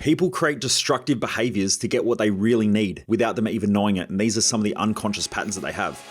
People create destructive behaviors to get what they really need without them even knowing it. And these are some of the unconscious patterns that they have.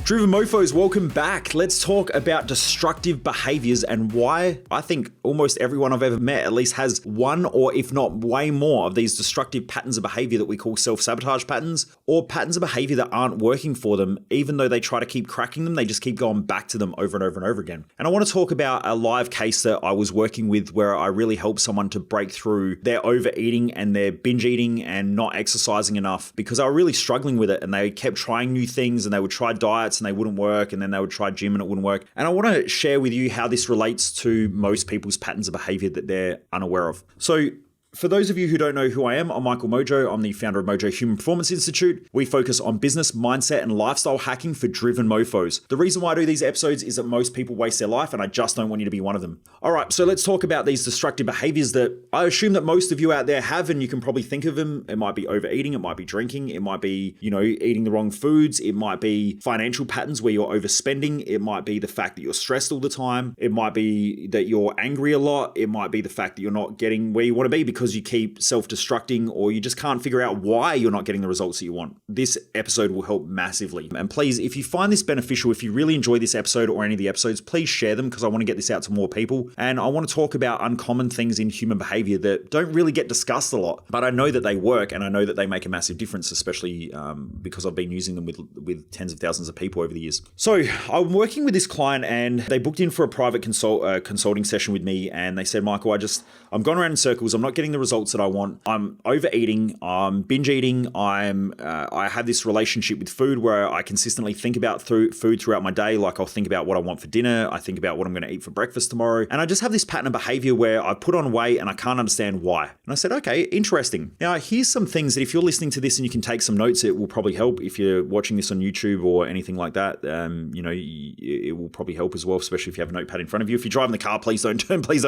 Driven Mofos, welcome back. Let's talk about destructive behaviors and why I think almost everyone I've ever met at least has one or if not way more of these destructive patterns of behavior that we call self-sabotage patterns, or patterns of behavior that aren't working for them. Even though they try to keep cracking them, they just keep going back to them over and over and over again. And I want to talk about a live case that I was working with where I really helped someone to break through their overeating and their binge eating and not exercising enough, because they were really struggling with it and they kept trying new things and they would try diets and they wouldn't work, and then they would try gym and it wouldn't work. And I want to share with you how this relates to most people's patterns of behavior that they're unaware of. So for those of you who don't know who I am, I'm Michael Mojo. I'm the founder of Mojo Human Performance Institute. We focus on business, mindset, and lifestyle hacking for driven mofos. The reason why I do these episodes is that most people waste their life, and I just don't want you to be one of them. All right, so let's talk about these destructive behaviors that I assume that most of you out there have, and you can probably think of them. It might be overeating, it might be drinking, it might be, eating the wrong foods, it might be financial patterns where you're overspending, it might be the fact that you're stressed all the time, it might be that you're angry a lot, it might be the fact that you're not getting where you want to be because you keep self-destructing, or you just can't figure out why you're not getting the results that you want. This episode will help massively. And please, if you find this beneficial, if you really enjoy this episode or any of the episodes, please share them, because I want to get this out to more people. And I want to talk about uncommon things in human behavior that don't really get discussed a lot, but I know that they work and I know that they make a massive difference, especially because I've been using them with tens of thousands of people over the years. So I'm working with this client and they booked in for a private consulting session with me, and they said, Michael, I'm going around in circles. I'm not getting the results that I want. I'm overeating. I'm binge eating. I have this relationship with food where I consistently think about food throughout my day. Like I'll think about what I want for dinner. I think about what I'm going to eat for breakfast tomorrow. And I just have this pattern of behavior where I put on weight and I can't understand why. And I said, okay, interesting. Now here's some things that if you're listening to this and you can take some notes, it will probably help. If you're watching this on YouTube or anything like that, it will probably help as well, especially if you have a notepad in front of you. If you're driving the car, please don't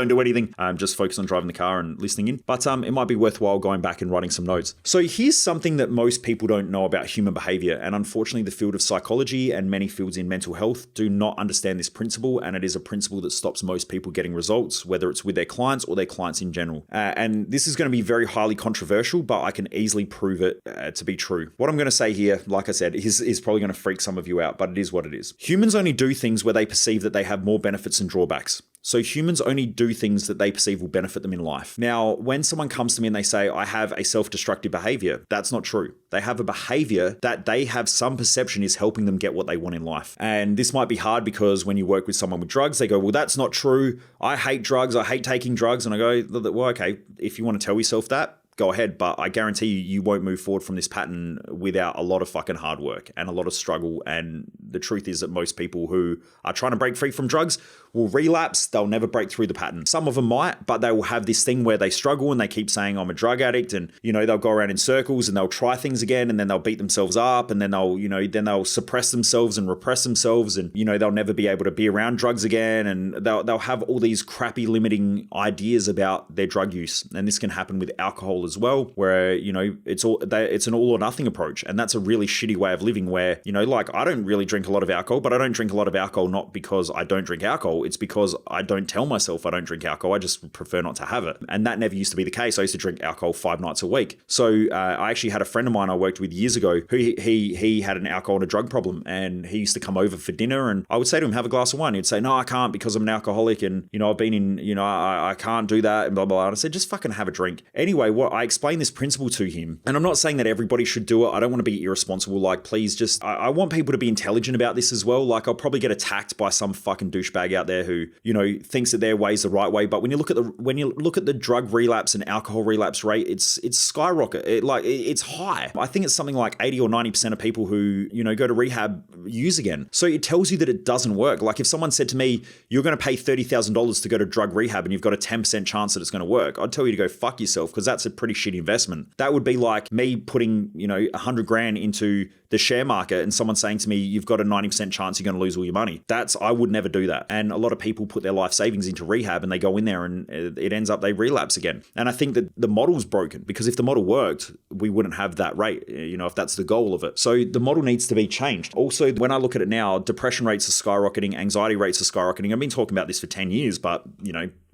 do anything. Just focus on driving the car and listening in. But it might be worthwhile going back and writing some notes. So here's something that most people don't know about human behavior. And unfortunately, the field of psychology and many fields in mental health do not understand this principle. And it is a principle that stops most people getting results, whether it's with their clients or their clients in general. And this is going to be very highly controversial, but I can easily prove it to be true. What I'm going to say here, like I said, is probably going to freak some of you out, but it is what it is. Humans only do things where they perceive that they have more benefits and drawbacks. So humans only do things that they perceive will benefit them in life. Now, when someone comes to me and they say, I have a self-destructive behavior, that's not true. They have a behavior that they have some perception is helping them get what they want in life. And this might be hard because when you work with someone with drugs, they go, well, that's not true. I hate drugs. I hate taking drugs. And I go, well, okay, if you want to tell yourself that, go ahead. But I guarantee you won't move forward from this pattern without a lot of fucking hard work and a lot of struggle. And the truth is that most people who are trying to break free from drugs will relapse. They'll never break through the pattern. Some of them might, but they will have this thing where they struggle and they keep saying, I'm a drug addict. And, they'll go around in circles and they'll try things again. And then they'll beat themselves up. And then they'll suppress themselves and repress themselves. And, they'll never be able to be around drugs again. And they'll have all these crappy limiting ideas about their drug use. And this can happen with alcohol as well, where, it's an all or nothing approach. And that's a really shitty way of living where, I don't really drink a lot of alcohol, but I don't drink a lot of alcohol not because I don't drink alcohol. It's because I don't tell myself I don't drink alcohol. I just prefer not to have it. And that never used to be the case. I used to drink alcohol 5 nights a week. So I actually had a friend of mine I worked with years ago who he had an alcohol and a drug problem, and he used to come over for dinner and I would say to him, have a glass of wine. He'd say, no, I can't because I'm an alcoholic and, I've been in, I can't do that and blah, blah, blah. And I said, just fucking have a drink. Anyway, what I explained this principle to him, and I'm not saying that everybody should do it. I don't want to be irresponsible. Like, please just, I want people to be intelligent about this as well. Like, I'll probably get attacked by some fucking douchebag out there who, thinks that their way is the right way. But when you look at the drug relapse and alcohol relapse rate, it's skyrocket. It's high. I think it's something like 80 or 90% of people who, go to rehab use again. So it tells you that it doesn't work. Like if someone said to me, you're going to pay $30,000 to go to drug rehab and you've got a 10% chance that it's going to work, I'd tell you to go fuck yourself, because that's a pretty pretty shitty investment. That would be like me putting, 100 grand into the share market and someone saying to me, you've got a 90% chance you're going to lose all your money. I would never do that. And a lot of people put their life savings into rehab and they go in there and it ends up they relapse again. And I think that the model's broken, because if the model worked, we wouldn't have that rate, if that's the goal of it. So the model needs to be changed. Also, when I look at it now, depression rates are skyrocketing, anxiety rates are skyrocketing. I've been talking about this for 10 years, but,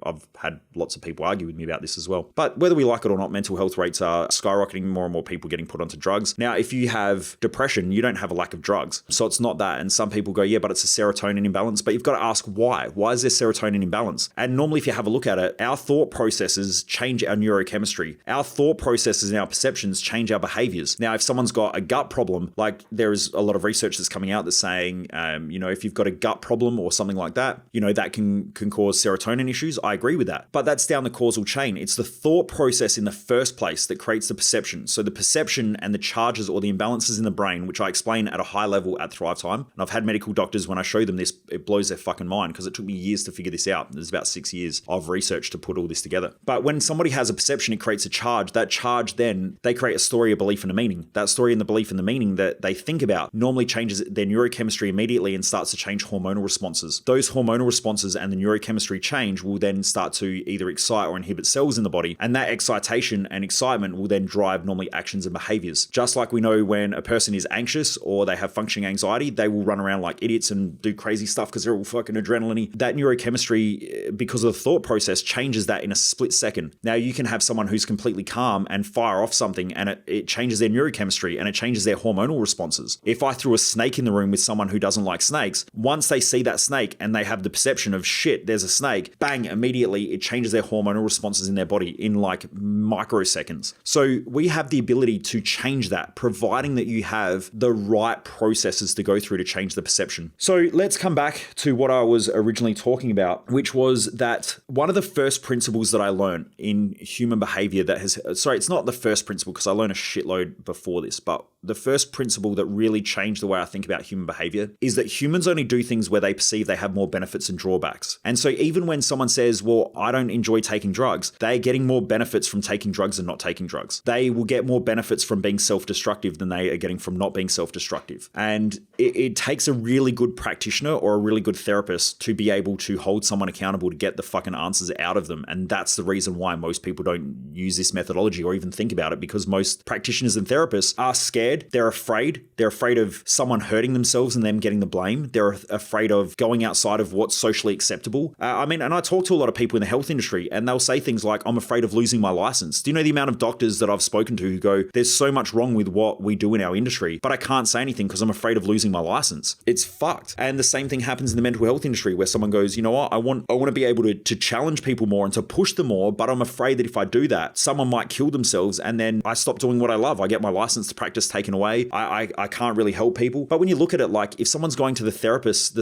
I've had lots of people argue with me about this as well. But whether we like it or not, mental health rates are skyrocketing, more and more people getting put onto drugs. Now, if you have depression, you don't have a lack of drugs. So it's not that. And some people go, yeah, but it's a serotonin imbalance. But you've got to ask why. Why is there serotonin imbalance? And normally, if you have a look at it, our thought processes change our neurochemistry. Our thought processes and our perceptions change our behaviors. Now, if someone's got a gut problem, like there is a lot of research that's coming out that's saying, if you've got a gut problem or something like that, that can cause serotonin issues. I agree with that. But that's down the causal chain. It's the thought process in the first place that creates the perception. So the perception and the charges or the imbalances in the brain, which I explain at a high level at Thrive Time. And I've had medical doctors, when I show them this, it blows their fucking mind, because it took me years to figure this out. There's about 6 years of research to put all this together. But when somebody has a perception, it creates a charge. That charge, then they create a story, a belief, and a meaning. That story and the belief and the meaning that they think about normally changes their neurochemistry immediately and starts to change hormonal responses. Those hormonal responses and the neurochemistry change will then start to either excite or inhibit cells in the body. And that excitation and excitement will then drive normally actions and behaviors. Just like we know when a person is anxious or they have functioning anxiety, they will run around like idiots and do crazy stuff because they're all fucking adrenaline-y. That neurochemistry, because of the thought process, changes that in a split second. Now you can have someone who's completely calm and fire off something and it changes their neurochemistry and it changes their hormonal responses. If I threw a snake in the room with someone who doesn't like snakes, once they see that snake and they have the perception of shit, there's a snake, bang, immediately it changes their hormonal responses in their body in like microseconds. So we have the ability to change that, providing that you have the right processes to go through to change the perception. So let's come back to what I was originally talking about, which was that one of the first principles that I learned in human behavior it's not the first principle because I learned a shitload before this, but the first principle that really changed the way I think about human behavior is that humans only do things where they perceive they have more benefits and drawbacks. And so even when someone says, well, I don't enjoy taking drugs, they're getting more benefits from taking drugs than not taking drugs. They will get more benefits from being self-destructive than they are getting from not being self-destructive. And it takes a really good practitioner or a really good therapist to be able to hold someone accountable to get the fucking answers out of them. And that's the reason why most people don't use this methodology or even think about it, because most practitioners and therapists are scared. They're afraid. They're afraid of someone hurting themselves and them getting the blame. They're afraid of going outside of what's socially acceptable. And I talk to a lot of people in the health industry and they'll say things like, I'm afraid of losing my license. Do you know the amount of doctors that I've spoken to who go, there's so much wrong with what we do in our industry, but I can't say anything because I'm afraid of losing my license. It's fucked. And the same thing happens in the mental health industry where someone goes, you know what, I want to be able to challenge people more and to push them more, but I'm afraid that if I do that, someone might kill themselves and then I stop doing what I love. I get my license to practice taken away. I can't really help people. But when you look at it, like if someone's going to the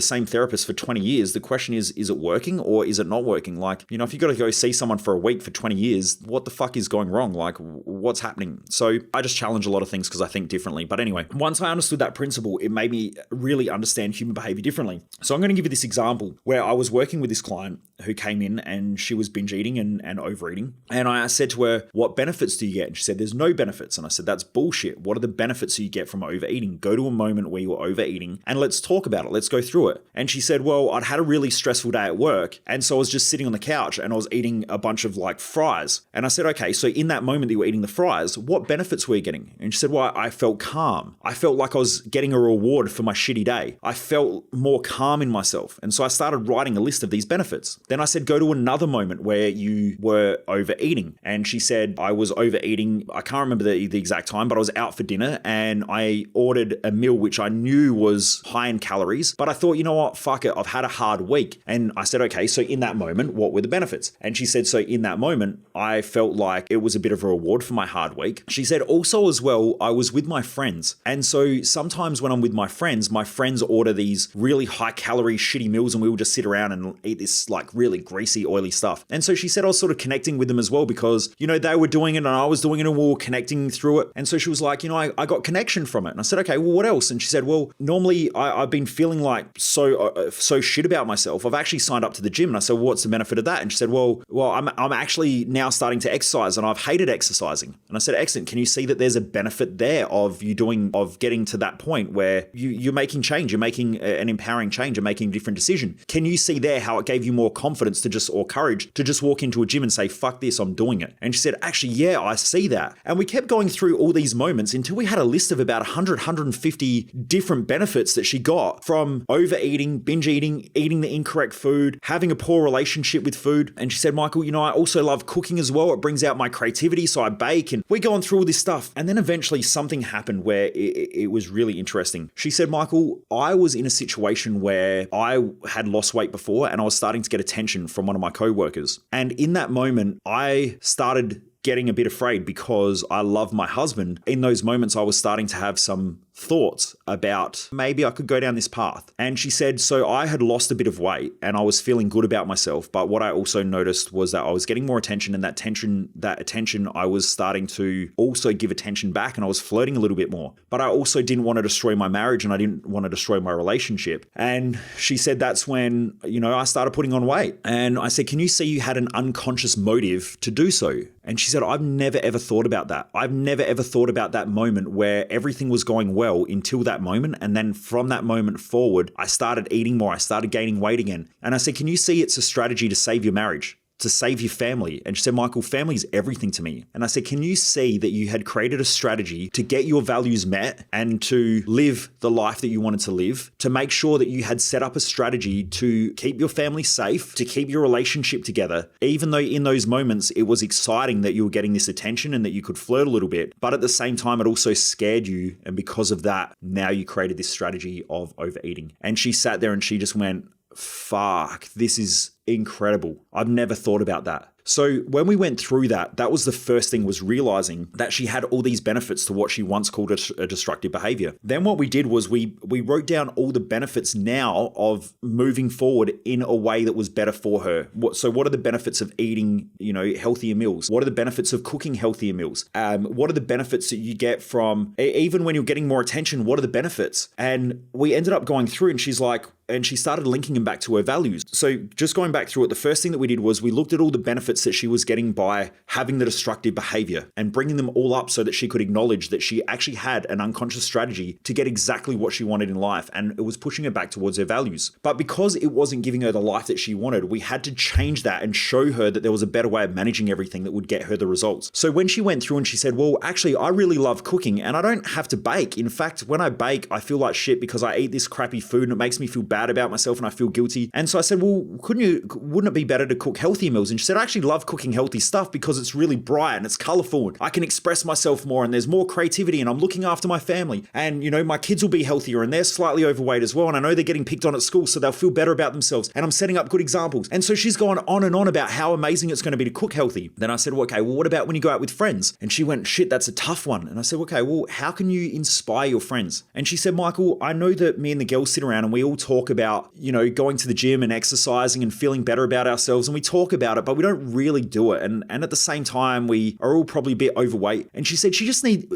same therapist for 20 years, the question is it working or is it not working? Like, if you got to go see someone for a week for 20 years, what the fuck is going wrong? Like, what's happening? So I just challenge a lot of things because I think differently. But anyway, once I understood that principle, it made me really understand human behavior differently. So I'm going to give you this example where I was working with this client who came in and she was binge eating and overeating. And I said to her, what benefits do you get? And she said, there's no benefits. And I said, that's bullshit. What are the benefits you get from overeating? Go to a moment where you're overeating and let's talk about it. Let's go through it. And she said, well, I'd had a really stressful day at work. And so I was just sitting on the couch and I was eating a bunch of like fries. And I said, okay, so in that moment that you were eating the fries, what benefits were you getting? And she said, well, I felt calm. I felt like I was getting a reward for my shitty day. I felt more calm in myself. And so I started writing a list of these benefits. Then I said, go to another moment where you were overeating. And she said, I was overeating. I can't remember the exact time, but I was out for dinner and I ordered a meal which I knew was high in calories, but I thought, you know what, fuck it, I've had a hard week. And I said, okay, so in that moment, what were the benefits? And she said, so in that moment, I felt like it was a bit of a reward for my hard week. She said, also as well, I was with my friends. And so sometimes when I'm with my friends order these really high calorie shitty meals and we will just sit around and eat this like really greasy, oily stuff. And so she said I was sort of connecting with them as well because, they were doing it and I was doing it and we were connecting through it. And so she was like, I got connection from it. And I said, okay, well, what else? And she said, well, normally I've been feeling like so shit about myself. I've actually signed up to the gym. And I said, well, what's the benefit of that? And she said, well, I'm actually now starting to exercise and I've hated exercising. And I said, excellent. Can you see that there's a benefit there of getting to that point where you're making change, you're making an empowering change, you're making a different decision? Can you see there how it gave you more confidence or courage to just walk into a gym and say, fuck this, I'm doing it? And she said, actually, yeah, I see that. And we kept going through all these moments until we had a list of about 150 different benefits that she got from overeating, binge eating, eating the incorrect food, having a poor relationship with food. And she said, Michael, I also love cooking as well. It brings out my creativity. So I bake and we're going through all this stuff. And then eventually something happened where it was really interesting. She said, Michael, I was in a situation where I had lost weight before and I was starting to get attention from one of my coworkers. And in that moment, I started getting a bit afraid because I love my husband. In those moments, I was starting to have some thoughts about maybe I could go down this path. And she said, so I had lost a bit of weight and I was feeling good about myself. But what I also noticed was that I was getting more attention, and that attention, I was starting to also give attention back, and I was flirting a little bit more. But I also didn't want to destroy my marriage and I didn't want to destroy my relationship. And she said, that's when, I started putting on weight. And I said, can you see you had an unconscious motive to do so? And she said, I've never ever thought about that. I've never ever thought about that moment where everything was going well until that moment. And then from that moment forward, I started eating more. I started gaining weight again. And I said, can you see it's a strategy to save your marriage, to save your family? And she said, Michael, family is everything to me. And I said, can you see that you had created a strategy to get your values met and to live the life that you wanted to live, to make sure that you had set up a strategy to keep your family safe, to keep your relationship together, even though in those moments it was exciting that you were getting this attention and that you could flirt a little bit, but at the same time, it also scared you. And because of that, now you created this strategy of overeating. And she sat there and she just went, fuck, this is incredible. I've never thought about that. So when we went through that was the first thing, was realizing that she had all these benefits to what she once called a destructive behavior. Then what we did was we wrote down all the benefits now of moving forward in a way that was better for her. So what are the benefits of eating, healthier meals? What are the benefits of cooking healthier meals? What are the benefits that you get from, even when you're getting more attention, what are the benefits? And we ended up going through, and she started linking them back to her values. So just going back through it, the first thing that we did was we looked at all the benefits that she was getting by having the destructive behavior and bringing them all up so that she could acknowledge that she actually had an unconscious strategy to get exactly what she wanted in life, and it was pushing her back towards her values. But because it wasn't giving her the life that she wanted, we had to change that and show her that there was a better way of managing everything that would get her the results. So when she went through and she said, well, actually, I really love cooking and I don't have to bake. In fact, when I bake, I feel like shit because I eat this crappy food and it makes me feel bad about myself and I feel guilty. And so I said, well, wouldn't it be better to cook healthier meals? And she said, I actually love cooking healthy stuff because it's really bright and it's colorful and I can express myself more and there's more creativity and I'm looking after my family and, my kids will be healthier and they're slightly overweight as well. And I know they're getting picked on at school, so they'll feel better about themselves and I'm setting up good examples. And so she's gone on and on about how amazing it's going to be to cook healthy. Then I said, well, okay, well, what about when you go out with friends? And she went, shit, that's a tough one. And I said, okay, well, how can you inspire your friends? And she said, Michael, I know that me and the girls sit around and we all talk about, going to the gym and exercising and feeling better about ourselves. And we talk about it, but we don't really do it. And at the same time, we are all probably a bit overweight. And she said,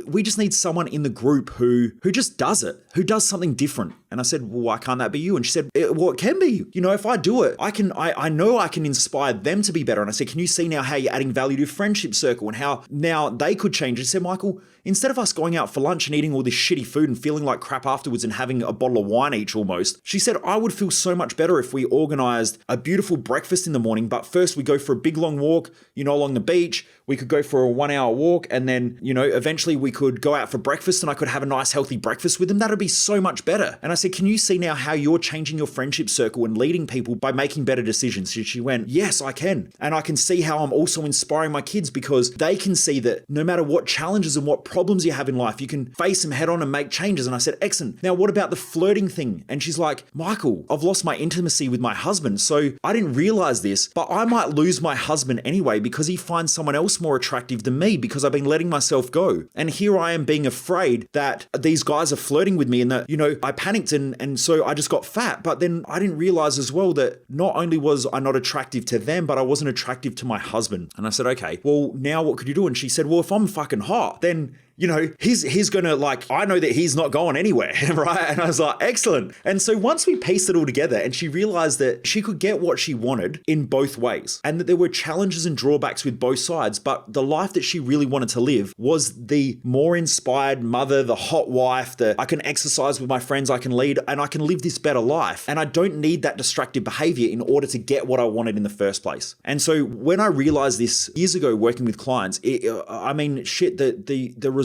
we just need someone in the group who just does it, who does something different. And I said, well, why can't that be you? And she said, well, it can be. If I do it, I know I can inspire them to be better. And I said, can you see now how you're adding value to your friendship circle and how now they could change? And she said, Michael, instead of us going out for lunch and eating all this shitty food and feeling like crap afterwards and having a bottle of wine each almost, she said, I would feel so much better if we organized a beautiful breakfast in the morning. But first we go for a big long walk, along the beach. We could go for a 1 hour walk and then, eventually we could go out for breakfast and I could have a nice healthy breakfast with them. That'd be so much better. And I said, can you see now how you're changing your friendship circle and leading people by making better decisions? She went, yes, I can. And I can see how I'm also inspiring my kids because they can see that no matter what challenges and what problems you have in life, you can face them head on and make changes. And I said, excellent. Now, what about the flirting thing? And she's like, Michael, I've lost my intimacy with my husband. So I didn't realize this, but I might lose my husband anyway because he finds someone else more attractive than me because I've been letting myself go. And here I am being afraid that these guys are flirting with me and that, I panicked and so I just got fat. But then I didn't realize as well that not only was I not attractive to them, but I wasn't attractive to my husband. And I said, okay, well, now what could you do? And she said, well, if I'm fucking hot, then he's gonna I know that he's not going anywhere, right? And I was like, excellent. And so once we pieced it all together and she realized that she could get what she wanted in both ways and that there were challenges and drawbacks with both sides, but the life that she really wanted to live was the more inspired mother, the hot wife, I can exercise with my friends, I can lead, and I can live this better life. And I don't need that destructive behavior in order to get what I wanted in the first place. And so when I realized this years ago working with clients, the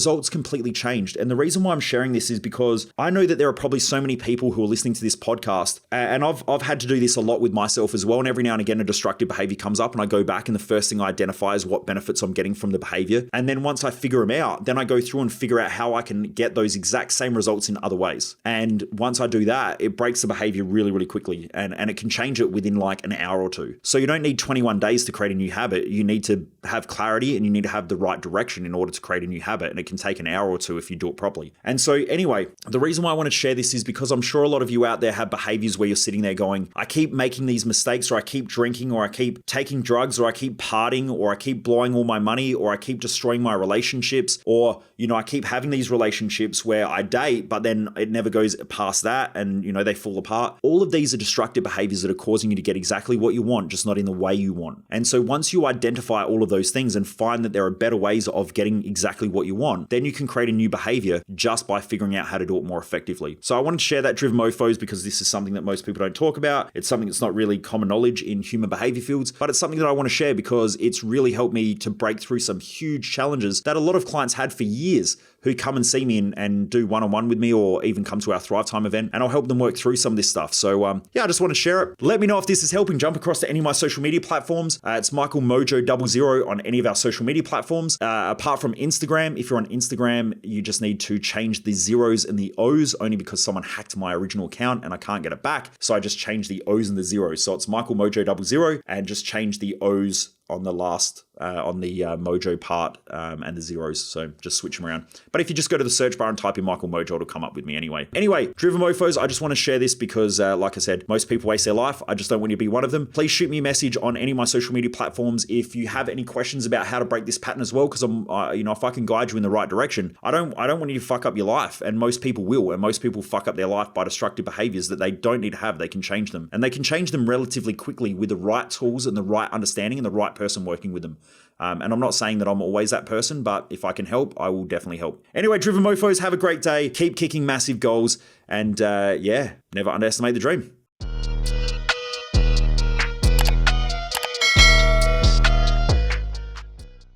results completely changed. And the reason why I'm sharing this is because I know that there are probably so many people who are listening to this podcast, and I've had to do this a lot with myself as well. And every now and again, a destructive behavior comes up and I go back and the first thing I identify is what benefits I'm getting from the behavior. And then once I figure them out, then I go through and figure out how I can get those exact same results in other ways. And once I do that, it breaks the behavior really, really quickly. And it can change it within like an hour or two. So you don't need 21 days to create a new habit. You need to have clarity and you need to have the right direction in order to create a new habit. And it can take an hour or two if you do it properly. And so anyway, the reason why I want to share this is because I'm sure a lot of you out there have behaviors where you're sitting there going, I keep making these mistakes, or I keep drinking, or I keep taking drugs, or I keep partying, or I keep blowing all my money, or I keep destroying my relationships, or, I keep having these relationships where I date, but then it never goes past that and, they fall apart. All of these are destructive behaviors that are causing you to get exactly what you want, just not in the way you want. And so once you identify all of those things and find that there are better ways of getting exactly what you want, then you can create a new behavior just by figuring out how to do it more effectively. So I wanted to share that, Driven Mofos, because this is something that most people don't talk about. It's something that's not really common knowledge in human behavior fields, but it's something that I want to share because it's really helped me to break through some huge challenges that a lot of clients had for years who come and see me and do one-on-one with me or even come to our Thrive Time event, and I'll help them work through some of this stuff. So I just want to share it. Let me know if this is helping. Jump across to any of my social media platforms. It's Michael Mojo 00 on any of our social media platforms. Apart from Instagram, if you're on Instagram, you just need to change the zeros and the O's only because someone hacked my original account and I can't get it back. So I just changed the O's and the zeros. So it's Michael Mojo 00 and just change the O's on the last, on the Mojo part and the zeros. So just switch them around. But if you just go to the search bar and type in Michael Mojo, it'll come up with me anyway. Anyway, Driven Mofos, I just want to share this because like I said, most people waste their life. I just don't want you to be one of them. Please shoot me a message on any of my social media platforms if you have any questions about how to break this pattern as well, because I'm, if I can guide you in the right direction. I don't want you to fuck up your life, and most people will, and most people fuck up their life by destructive behaviors that they don't need to have. They can change them, and they can change them relatively quickly with the right tools and the right understanding and the right person working with them. And I'm not saying that I'm always that person, but if I can help, I will definitely help. Anyway, Driven Mofos, have a great day. Keep kicking massive goals. And never underestimate the dream.